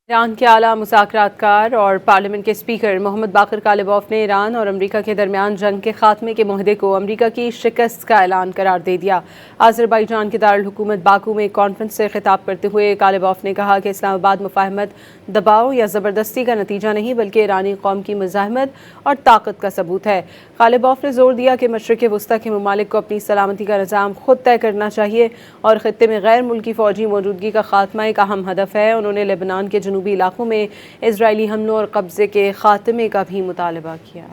ایران کے اعلیٰ مذاکرات کار اور پارلیمنٹ کے اسپیکر محمد باقر کالباف نے ایران اور امریکہ کے درمیان جنگ کے خاتمے کے معاہدے کو امریکہ کی شکست کا اعلان قرار دے دیا۔ آذربائیجان کے دارالحکومت باکو میں ایک کانفرنس سے خطاب کرتے ہوئے کالباف نے کہا کہ اسلام آباد مفاہمت دباؤ یا زبردستی کا نتیجہ نہیں بلکہ ایرانی قوم کی مزاحمت اور طاقت کا ثبوت ہے۔ کالباف نے زور دیا کہ مشرق وسطیٰ کے ممالک کو اپنی سلامتی کا نظام خود طے کرنا چاہیے اور خطے میں غیر ملکی فوجی موجودگی کا خاتمہ ایک اہم ہدف ہے۔ انہوں نے لبنان کے جنوبی علاقوں میں اسرائیلی حملوں اور قبضے کے خاتمے کا بھی مطالبہ کیا۔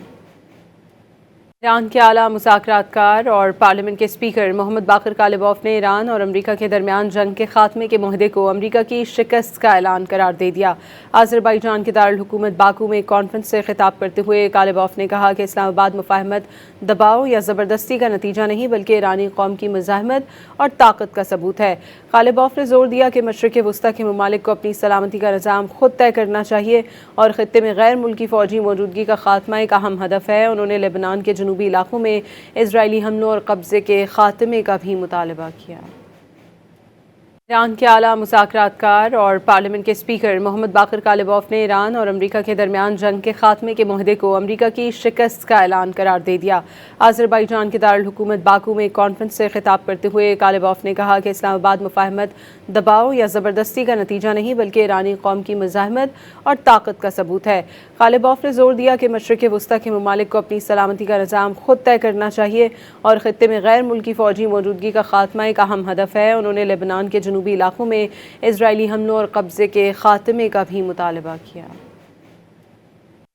ایران کے اعلیٰ مذاکرات کار اور پارلیمنٹ کے اسپیکر محمد باقر کالباف نے ایران اور امریکہ کے درمیان جنگ کے خاتمے کے معاہدے کو امریکہ کی شکست کا اعلان قرار دے دیا۔ آذربائیجان کے دارالحکومت باکو میں ایک کانفرنس سے خطاب کرتے ہوئے کالباف نے کہا کہ اسلام آباد مفاہمت دباؤ یا زبردستی کا نتیجہ نہیں بلکہ ایرانی قوم کی مزاحمت اور طاقت کا ثبوت ہے۔ کالباف نے زور دیا کہ مشرق وسطیٰ کے ممالک کو اپنی سلامتی کا نظام خود طے کرنا چاہیے اور خطے میں غیر ملکی فوجی موجودگی کا خاتمہ ایک اہم ہدف ہے۔ انہوں نے لبنان کے جنوبی علاقوں میں اسرائیلی حملوں اور قبضے کے خاتمے کا بھی مطالبہ کیا۔ ایران کے اعلیٰ مذاکرات کار اور پارلیمنٹ کے اسپیکر محمد باقر کالباف نے ایران اور امریکہ کے درمیان جنگ کے خاتمے کے معاہدے کو امریکہ کی شکست کا اعلان قرار دے دیا۔ آذربائیجان کے دارالحکومت باکو میں ایک کانفرنس سے خطاب کرتے ہوئے کالباف نے کہا کہ اسلام آباد مفاہمت دباؤ یا زبردستی کا نتیجہ نہیں بلکہ ایرانی قوم کی مزاحمت اور طاقت کا ثبوت ہے۔ کالباف نے زور دیا کہ مشرق وسطیٰ کے ممالک کو اپنی سلامتی کا نظام خود طے کرنا چاہیے اور خطے میں غیر ملکی فوجی موجودگی کا خاتمہ ایک اہم ہدف ہے۔ انہوں نے لبنان کے جنوبی علاقوں میں اسرائیلی حملوں اور قبضے کے خاتمے کا بھی مطالبہ کیا۔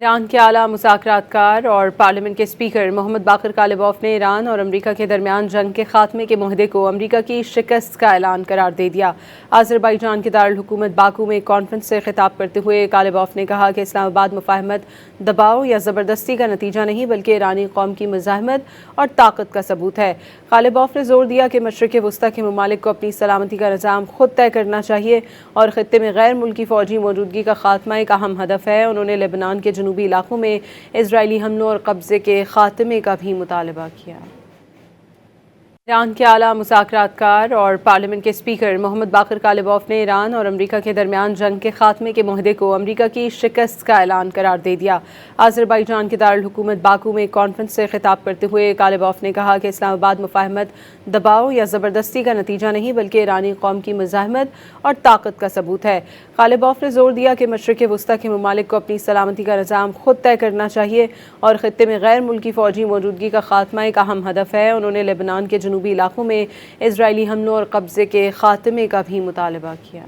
ایران کے اعلیٰ مذاکرات کار اور پارلیمنٹ کے اسپیکر محمد باقر کالباف نے ایران اور امریکہ کے درمیان جنگ کے خاتمے کے معاہدے کو امریکہ کی شکست کا اعلان قرار دے دیا۔ آذربائیجان کے دارالحکومت باکو میں ایک کانفرنس سے خطاب کرتے ہوئے کالباف نے کہا کہ اسلام آباد مفاہمت دباؤ یا زبردستی کا نتیجہ نہیں بلکہ ایرانی قوم کی مزاحمت اور طاقت کا ثبوت ہے۔ کالباف نے زور دیا کہ مشرق وسطیٰ کے ممالک کو اپنی سلامتی کا نظام خود طے کرنا چاہیے اور خطے میں غیر ملکی فوجی موجودگی کا خاتمہ ایک اہم ہدف ہے۔ انہوں نے لبنان کے جنوبی علاقوں میں اسرائیلی حملوں اور قبضے کے خاتمے کا بھی مطالبہ کیا۔ ایران کے اعلیٰ مذاکرات کار اور پارلیمنٹ کے اسپیکر محمد باقر کالباف نے ایران اور امریکہ کے درمیان جنگ کے خاتمے کے معاہدے کو امریکہ کی شکست کا اعلان قرار دے دیا۔ آذربائیجان کے دارالحکومت باکو میں ایک کانفرنس سے خطاب کرتے ہوئے کالباف نے کہا کہ اسلام آباد مفاہمت دباؤ یا زبردستی کا نتیجہ نہیں بلکہ ایرانی قوم کی مزاحمت اور طاقت کا ثبوت ہے۔ کالباف نے زور دیا کہ مشرق وسطیٰ کے ممالک کو اپنی سلامتی کا نظام خود طے کرنا چاہیے اور خطے میں غیر ملکی فوجی موجودگی کا خاتمہ ایک اہم ہدف ہے۔ انہوں نے لبنان کے جنوبی علاقوں میں اسرائیلی حملوں اور قبضے کے خاتمے کا بھی مطالبہ کیا۔